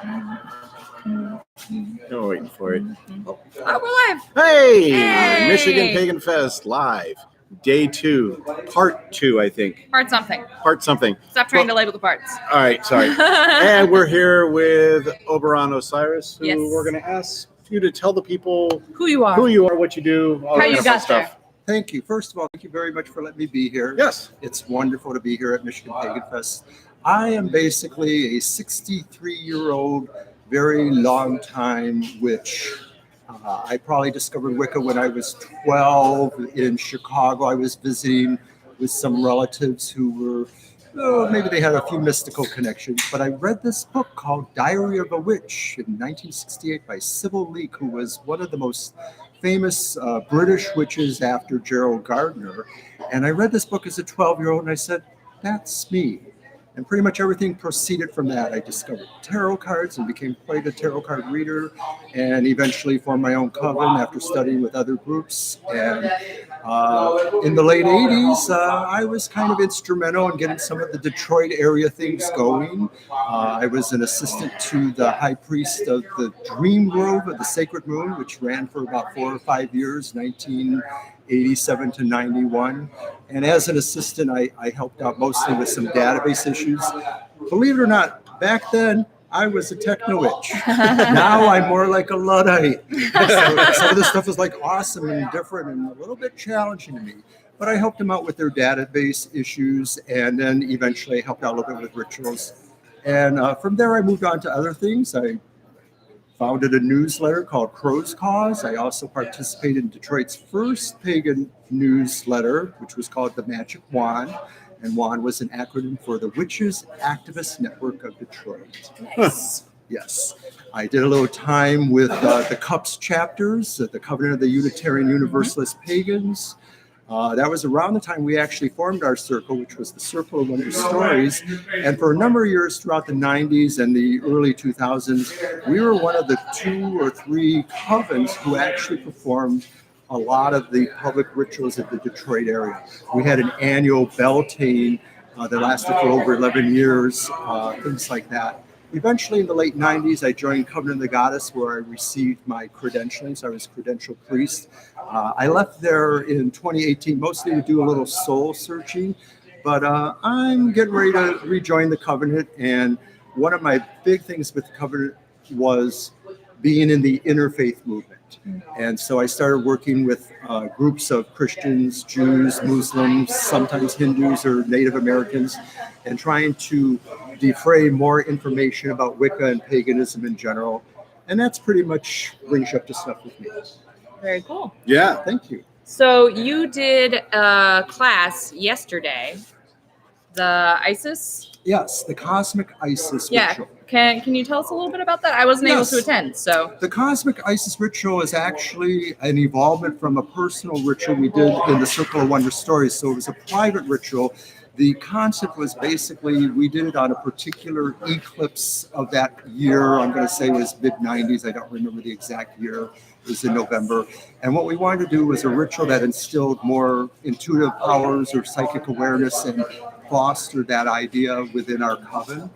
Oh, waiting for it. Oh, we're live. Hey! Michigan Pagan Fest live. Day 2, part 2, I think. Part something. Part something. Stop trying to label the parts. All right, sorry. And we're here with Oberon Osiris, who Yes. we're going to ask you to tell the people Who you are. what you do, all How that you kind of got fun there. stuff. Thank you. First of all, thank you very much for letting me be here. Yes. It's wonderful to be here at Michigan Pagan Fest. I am basically a 63-year-old, very long time witch. I probably discovered Wicca when I was 12 in Chicago. I was visiting with some relatives who were, maybe they had a few mystical connections, but I read this book called Diary of a Witch in 1968 by Sybil Leek, who was one of the most famous British witches after Gerald Gardner. And I read this book as a 12-year-old and I said, that's me. And pretty much everything proceeded from that. I discovered tarot cards and became quite a tarot card reader, and eventually formed my own coven after studying with other groups. And in the late 80s, I was kind of instrumental in getting some of the Detroit area things going. I was an assistant to the high priest of the Dream Grove of the Sacred Moon, which ran for about 4 or 5 years, 1987 to 91. And as an assistant, I helped out mostly with some database issues. Believe it or not, back then, I was a techno witch. Now I'm more like a Luddite. So some of this stuff is like awesome and different and a little bit challenging to me. But I helped them out with their database issues, and then eventually helped out a little bit with rituals. And from there, I moved on to other things. I founded a newsletter called Crow's Cause. I also participated in Detroit's first pagan newsletter, which was called The Magic Wand. And WAND was an acronym for the Witches Activist Network of Detroit. Nice. Yes. I did a little time with the CUPS chapters, the Covenant of the Unitarian Universalist Pagans. That was around the time we actually formed our circle, which was the Circle of Wonder Stories. And for a number of years throughout the 90s and the early 2000s, we were one of the 2 or 3 covens who actually performed a lot of the public rituals of the Detroit area. We had an annual Beltane that lasted for over 11 years, things like that. Eventually, in the late 90s, I joined Covenant of the Goddess, where I received my credentialings. I was credential priest. I left there in 2018, mostly to do a little soul searching, but I'm getting ready to rejoin the Covenant. And one of my big things with the Covenant was being in the interfaith movement. And so I started working with groups of Christians, Jews, Muslims, sometimes Hindus or Native Americans, and trying to defray more information about Wicca and paganism in general. And that's pretty much brings you up to snuff with me. Very cool. Yeah. Thank you. So you did a class yesterday, the Isis? Yes, the Cosmic Isis Yeah. Ritual. Can you tell us a little bit about that? I wasn't able Yes. to attend, so. The Cosmic Isis Ritual is actually an evolvement from a personal ritual we did in the Circle of Wonder Stories. So it was a private ritual. The concept was basically we did it on a particular eclipse of that year. I'm going to say it was mid-90s. I don't remember the exact year. It was in November. And what we wanted to do was a ritual that instilled more intuitive powers or psychic awareness and fostered that idea within our coven.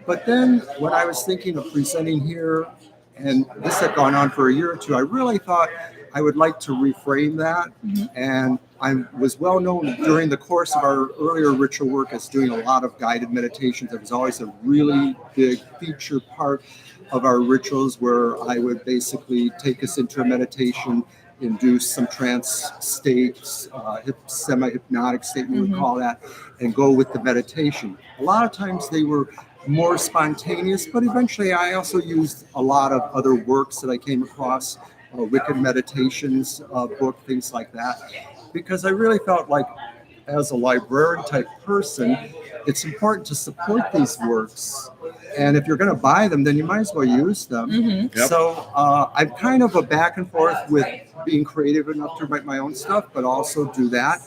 But then when I was thinking of presenting here, and this had gone on for a year or two, I really thought I would like to reframe that. And I was well known during the course of our earlier ritual work as doing a lot of guided meditations. It was always a really big feature part of our rituals where I would basically take us into a meditation, induce some trance states, semi-hypnotic state, we would call that, and go with the meditation. A lot of times they were more spontaneous, but eventually I also used a lot of other works that I came across, Wiccan meditations book, things like that, because I really felt like as a librarian type person, it's important to support these works. And if you're going to buy them, then you might as well use them. Yep. So I'm kind of a back and forth with being creative enough to write my own stuff, but also do that.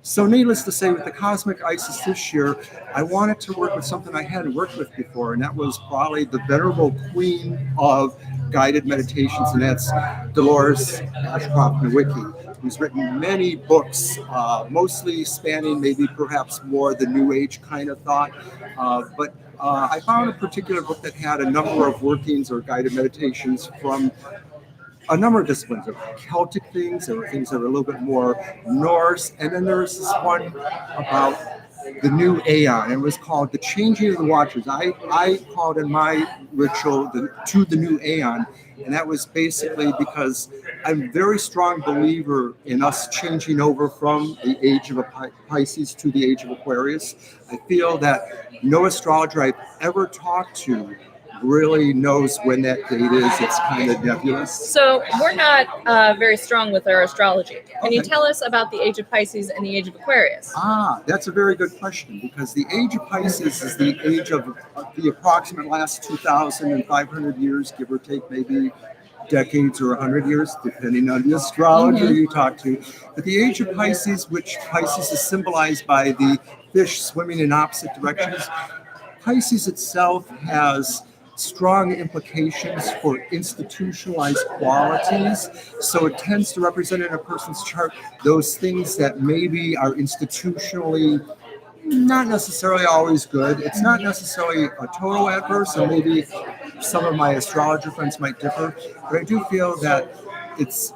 So needless to say, with the Cosmic Isis this year, I wanted to work with something I hadn't worked with before, and that was probably the venerable queen of guided meditations, and that's Dolores Ashcroft Nowicki. who's written many books, mostly spanning maybe perhaps more the New Age kind of thought. But I found a particular book that had a number of workings or guided meditations from a number of disciplines. There were Celtic things, there were things that were a little bit more Norse, and then there was this one about the new Aeon. It was called The Changing of the Watchers. I called in my ritual to the new Aeon, and that was basically because I'm a very strong believer in us changing over from the age of Pisces to the age of Aquarius. I feel that no astrologer I've ever talked to really knows when that date is. It's kind of nebulous. So we're not very strong with our astrology. Can you Okay. tell us about the Age of Pisces and the Age of Aquarius? That's a very good question, because the age of Pisces is the age of the approximate last 2,500 years, give or take maybe decades or 100 years, depending on the astrologer you talk to. But the age of Pisces, which Pisces is symbolized by the fish swimming in opposite directions, Pisces itself has strong implications for institutionalized qualities. So it tends to represent in a person's chart those things that maybe are institutionally not necessarily always good. It's not necessarily a total adverse, and maybe some of my astrologer friends might differ, but I do feel that it's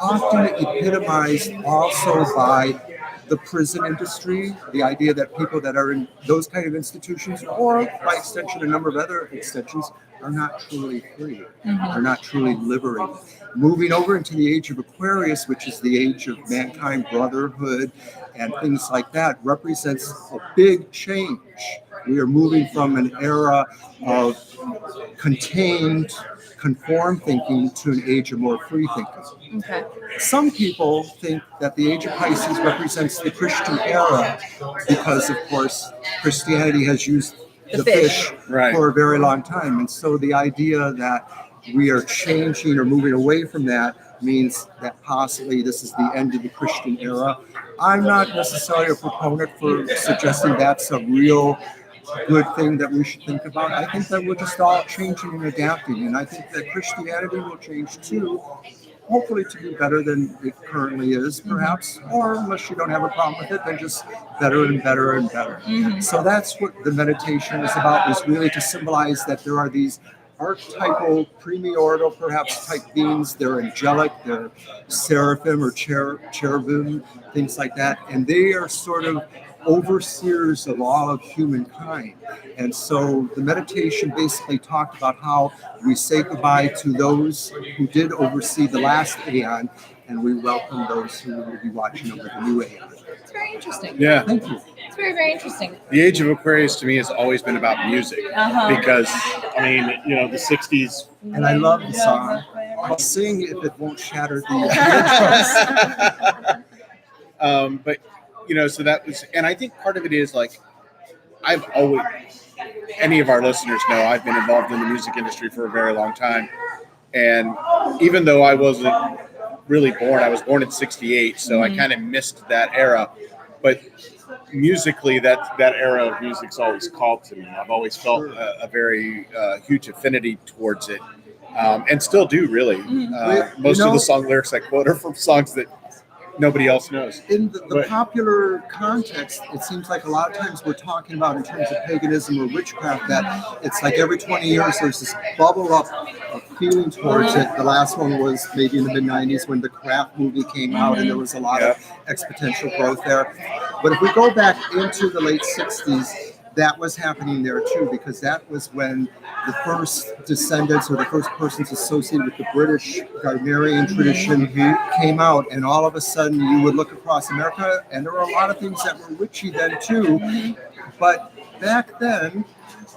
often epitomized also by the prison industry, the idea that people that are in those kind of institutions, or by extension a number of other extensions, are not truly free, are not truly liberated. Moving over into the age of Aquarius, which is the age of mankind, brotherhood, and things like that, represents a big change. We are moving from an era of contained, conformed thinking to an age of more free thinking. Okay. Some people think that the age of Pisces represents the Christian era because, of course, Christianity has used the fish Right. for a very long time. And so the idea that we are changing or moving away from that means that possibly this is the end of the Christian era. I'm not necessarily a proponent for suggesting that's a real good thing that we should think about. I think that we're just all changing and adapting, and I think that Christianity will change too, hopefully to be better than it currently is, perhaps, or unless you don't have a problem with it, then just better and better and better. So that's what the meditation is about, is really to symbolize that there are these archetypal, premiordial, perhaps, type beings. They're angelic, they're seraphim or cherubim, things like that, and they are sort of overseers of all of humankind. And so the meditation basically talked about how we say goodbye to those who did oversee the last Aeon, and we welcome those who will be watching over the new Aeon. It's very interesting. Yeah. Thank you. It's very, very interesting. The Age of Aquarius to me has always been about music, because I mean, you know, the 60s. And I love the song. I'll sing if it won't shatter the But you know, so that was, and I think part of it is like, I've always, any of our listeners know, I've been involved in the music industry for a very long time, and even though I wasn't really born, I was born in '68, so I kind of missed that era, but musically, that era of music's always called to me. I've always felt a very huge affinity towards it, and still do, really. Most of the song lyrics I quote are from songs that nobody else knows. In the popular context, it seems like a lot of times we're talking about, in terms of paganism or witchcraft, that it's like every 20 years there's this bubble up of feeling towards it. The last one was maybe in the mid-90s when the Craft movie came out, and there was a lot of exponential growth there. But if we go back into the late 60s, that was happening there too, because that was when the first descendants or the first persons associated with the British Gardnerian tradition came out, and all of a sudden you would look across America and there were a lot of things that were witchy then too, but back then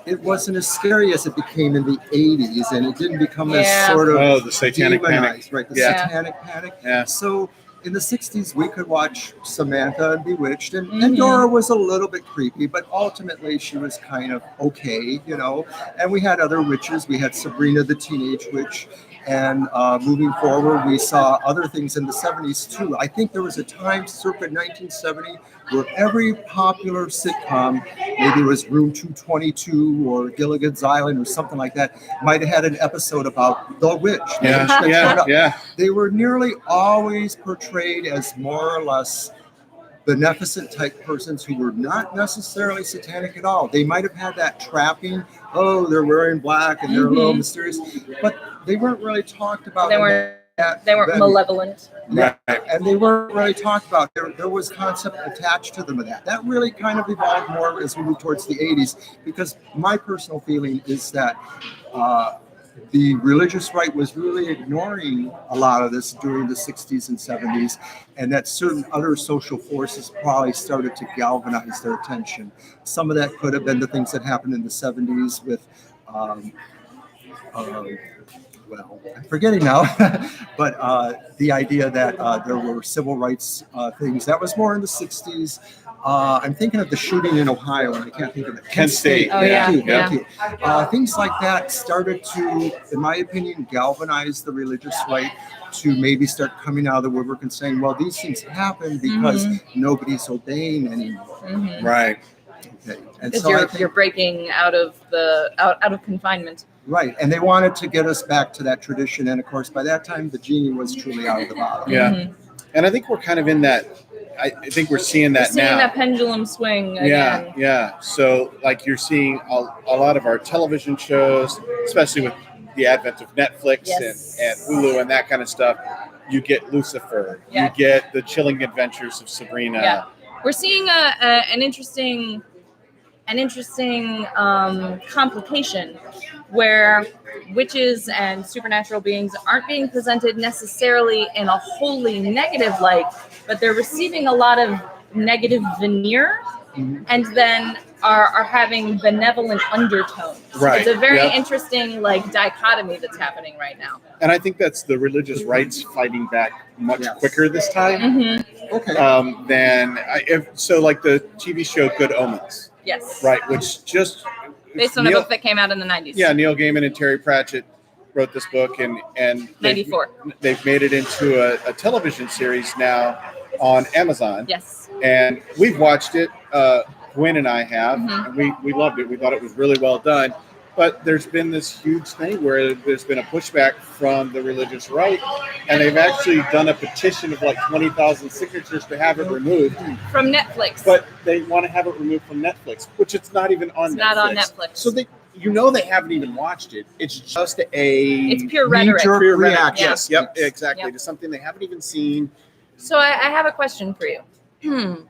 it wasn't as scary as it became in the 80s, and it didn't become as sort of the satanic panic, right? The Yeah. satanic panic. Yeah. So in the 60s, we could watch Samantha and Bewitched, and Dora was a little bit creepy, but ultimately she was kind of okay, you know. And we had other witches. We had Sabrina the Teenage Witch. And moving forward, we saw other things in the 70s too. I think there was a time, circa 1970, where every popular sitcom, maybe it was Room 222 or Gilligan's Island or something like that, might have had an episode about the witch. Yeah. They were nearly always portrayed portrayed as more or less beneficent type persons who were not necessarily satanic at all. They might have had that trapping, oh, they're wearing black and they're a little mysterious, but they weren't really talked about. They weren't malevolent. Yeah, and they weren't really talked about. There was concept attached to them of that. That really kind of evolved more as we move towards the 80s, because my personal feeling is that the religious right was really ignoring a lot of this during the 60s and 70s, and that certain other social forces probably started to galvanize their attention. Some of that could have been the things that happened in the 70s with well, I'm forgetting now, but the idea that there were civil rights things, that was more in the 60s. I'm thinking of the shooting in Ohio, and I can't think of it. Kent State. Oh, yeah. Thank you. Things like that started to, in my opinion, galvanize the religious right to maybe start coming out of the woodwork and saying, well, these things happen because nobody's obeying anymore. Right. Okay. And Because so you're breaking out of confinement. right, and they wanted to get us back to that tradition, and of course, by that time, the genie was truly out of the bottle. Yeah, and I think we're kind of in that. I think we're seeing that now. Seeing that pendulum swing again. Yeah. So, like, you're seeing a lot of our television shows, especially with the advent of Netflix and Hulu and that kind of stuff. You get Lucifer. Yeah. You get the Chilling Adventures of Sabrina. Yeah, we're seeing an interesting complication where witches and supernatural beings aren't being presented necessarily in a wholly negative light, but they're receiving a lot of negative veneer and then are having benevolent undertones. Right. It's a very interesting dichotomy that's happening right now. And I think that's the religious rights fighting back much quicker this time Okay. than like the TV show Good Omens. Yes. Right, which just Based on a book that came out in the 90s. Yeah, Neil Gaiman and Terry Pratchett wrote this book, and 94. They've made it into a television series now on Amazon. Yes. And we've watched it. Gwen and I have, and we loved it. We thought it was really well done. But there's been this huge thing where there's been a pushback from the religious right, and they've actually done a petition of like 20,000 signatures to have it removed from Netflix. But they want to have it removed from Netflix, which it's not even on Netflix. Not on Netflix. So they haven't even watched it. It's just it's pure rhetoric. Pure reaction. Yeah. Yep, exactly. To something they haven't even seen. So I have a question for you.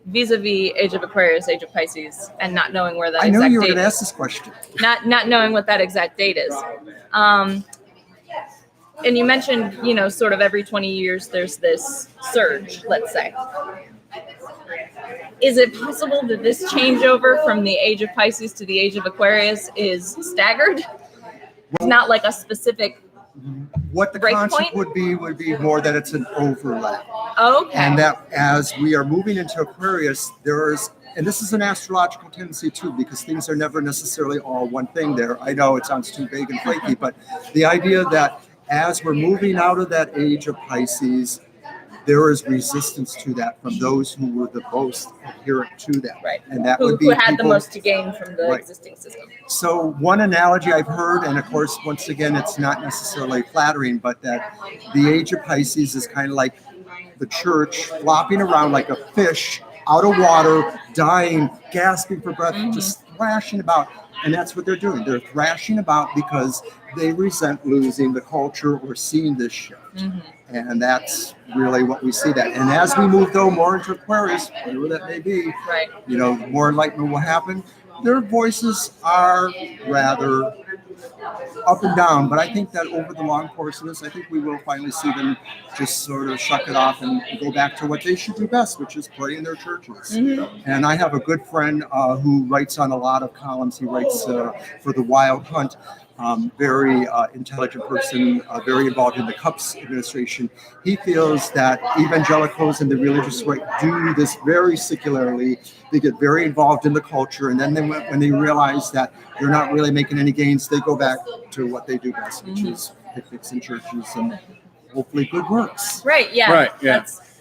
Vis-a-vis Age of Aquarius, Age of Pisces, and not knowing where that exact date is. I know you were going to ask this question. Not knowing what that exact date is. And you mentioned, sort of every 20 years there's this surge, let's say. Is it possible that this changeover from the Age of Pisces to the Age of Aquarius is staggered? It's not like a specific what the concept would be more that it's an overlap. Okay. And that as we are moving into Aquarius, and this is an astrological tendency too, because things are never necessarily all one thing there. I know it sounds too vague and flaky, but the idea that as we're moving out of that Age of Pisces, there is resistance to that from those who were the most adherent to that. Right. And that who would be who had people, the most to gain from the existing system. So one analogy I've heard, and of course, once again, it's not necessarily flattering, but that the Age of Pisces is kind of like the church flopping around like a fish out of water, dying, gasping for breath, just thrashing about. And that's what they're doing. They're thrashing about because they resent losing the culture or seeing this shift. And that's really what we see that. And as we move, though, more into Aquarius, whatever that may be, more enlightenment will happen. Their voices are rather up and down, but I think that over the long course of this, I think we will finally see them just sort of shuck it off and go back to what they should do best, which is pray in their churches. And I have a good friend who writes on a lot of columns. He writes for The Wild Hunt. Very intelligent person, very involved in the CUPS administration. He feels that evangelicals and the religious right do this very secularly. They get very involved in the culture, and then when they realize that they're not really making any gains, they go back to what they do best, which is picnics in churches and hopefully good works. Right, yeah. Right, yeah. That's,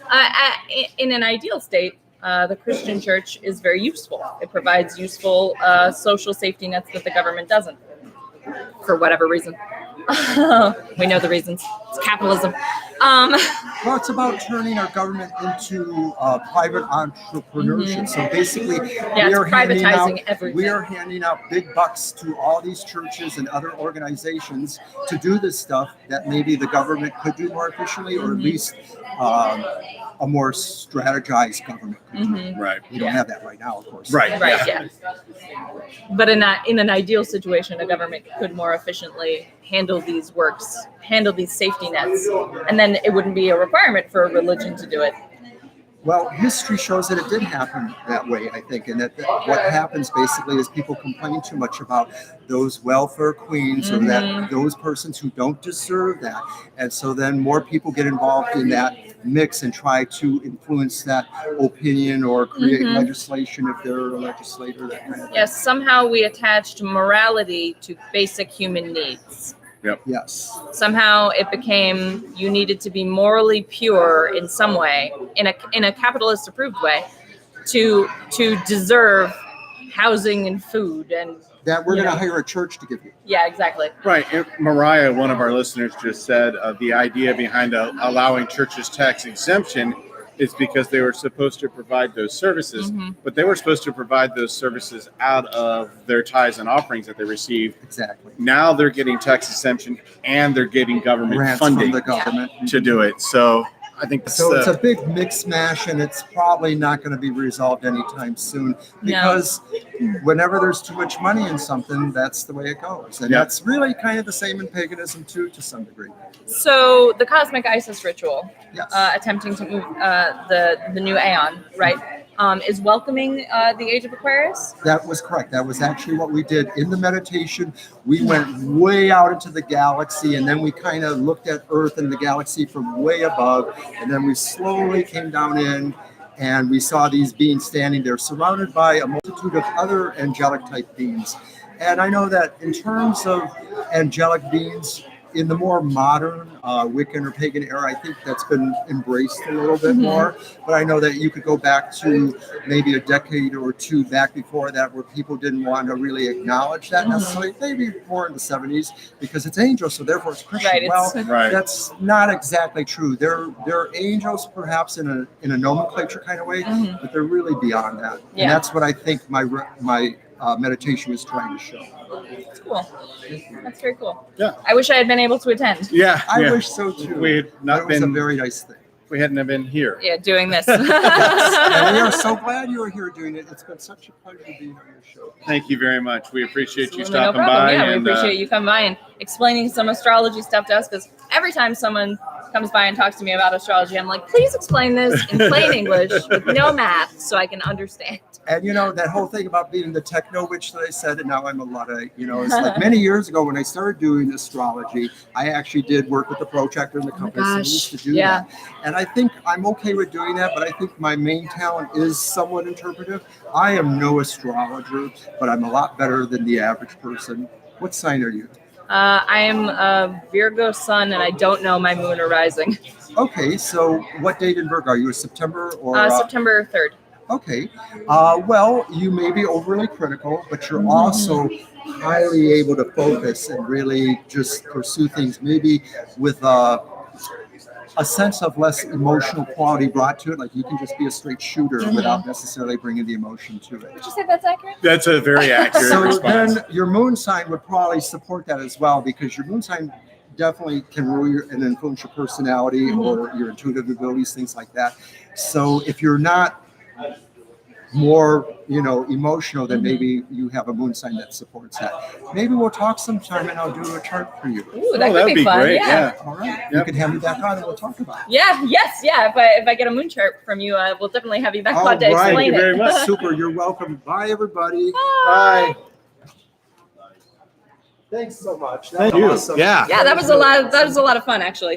in an ideal state, the Christian church is very useful. It provides useful social safety nets that the government doesn't. For whatever reason. We know the reasons. It's capitalism. Well, it's about turning our government into private entrepreneurship. So basically, Yeah, it's privatizing everything. we are handing out big bucks to all these churches and other organizations to do this stuff that maybe the government could do more efficiently, or at least a more strategized government could do. Right. We don't have that right now, of course. Right. Right, yeah. But in an ideal situation, a government could more efficiently handle these works, handle these safety nets, and then it wouldn't be a requirement for a religion to do it. Well, history shows that it did happen that way, I think, and that what happens basically is people complain too much about those welfare queens or that those persons who don't deserve that, and so then more people get involved in that mix and try to influence that opinion or create legislation if they're a legislator. That kind of thing. Yes, somehow we attached morality to basic human needs. Yes. Somehow it became you needed to be morally pure in some way, in a capitalist approved way, to deserve housing and food and That we're going to hire a church to give you. Yeah, exactly. Right. And Mariah, one of our listeners, just said the idea behind allowing churches tax exemption is because they were supposed to provide those services, but they were supposed to provide those services out of their tithes and offerings that they received. Exactly. Now they're getting tax exemption and they're getting government Grants funding from the government to do it. So I think that's so. It's a big mix mash, and it's probably not going to be resolved anytime soon because whenever there's too much money in something, that's the way it goes, and that's really kind of the same in paganism too, to some degree. So the cosmic Isis ritual, Yes. attempting to move the new Aeon, right, is welcoming the Age of Aquarius. That was correct. That was actually what we did in the meditation. We went way out into the galaxy, and then we kind of looked at Earth and the galaxy from way above, and then we slowly came down in, and we saw these beings standing there surrounded by a multitude of other angelic type beings. And I know that in terms of angelic beings, in the more modern Wiccan or pagan era, I think that's been embraced a little bit more. But I know that you could go back to maybe a decade or two back before that where people didn't want to really acknowledge that necessarily. Maybe more in the 70s because it's angels, so therefore it's Christian. Right, That's not exactly true. They're angels perhaps in a nomenclature kind of way, but they're really beyond that. Yeah. And that's what I think my meditation was trying to show. That's cool. That's very cool. Yeah. I wish I had been able to attend. Yeah. I wish so too. We had not That was been a very nice thing. we hadn't been here. Yeah, doing this. And we are so glad you are here doing it. It's been such a pleasure being on your show. Thank you very much. We appreciate you Absolutely, stopping no problem. by. Yeah, and, we appreciate you coming by and explaining some astrology stuff to us because every time someone comes by and talks to me about astrology, I'm like, please explain this in plain English with no math so I can understand. And you know, that whole thing about being the techno witch that I said, and now I'm a Luddite, you know, it's like many years ago when I started doing astrology, I actually did work with the protractor and the compass and used to do that. And I think I'm okay with doing that, but I think my main talent is somewhat interpretive. I am no astrologer, but I'm a lot better than the average person. What sign are you? I am a Virgo sun and I don't know my moon or rising. Okay, so what date in Virgo? Are you a September or September 3rd. Okay. Well, you may be overly critical, but you're also highly able to focus and really just pursue things maybe with a sense of less emotional quality brought to it. Like you can just be a straight shooter without necessarily bringing the emotion to it. Would you say that's accurate? That's a very accurate So response. then your moon sign would probably support that as well, because your moon sign definitely can rule and influence your personality or your intuitive abilities, things like that. So if you're not more, emotional, then maybe you have a moon sign that supports that. Maybe we'll talk sometime and I'll do a chart for you. Ooh, that could that'd be fun. great. Yeah. All right. You can have me back on and we'll talk about it. Yeah. Yes. Yeah. If I get a moon chart from you, we'll definitely have you back on to All right. explain Thank you very it. much. Super. You're welcome. Bye, everybody. Bye. Thanks so much. Thank you. Awesome. Yeah. Yeah, that was a lot of fun actually.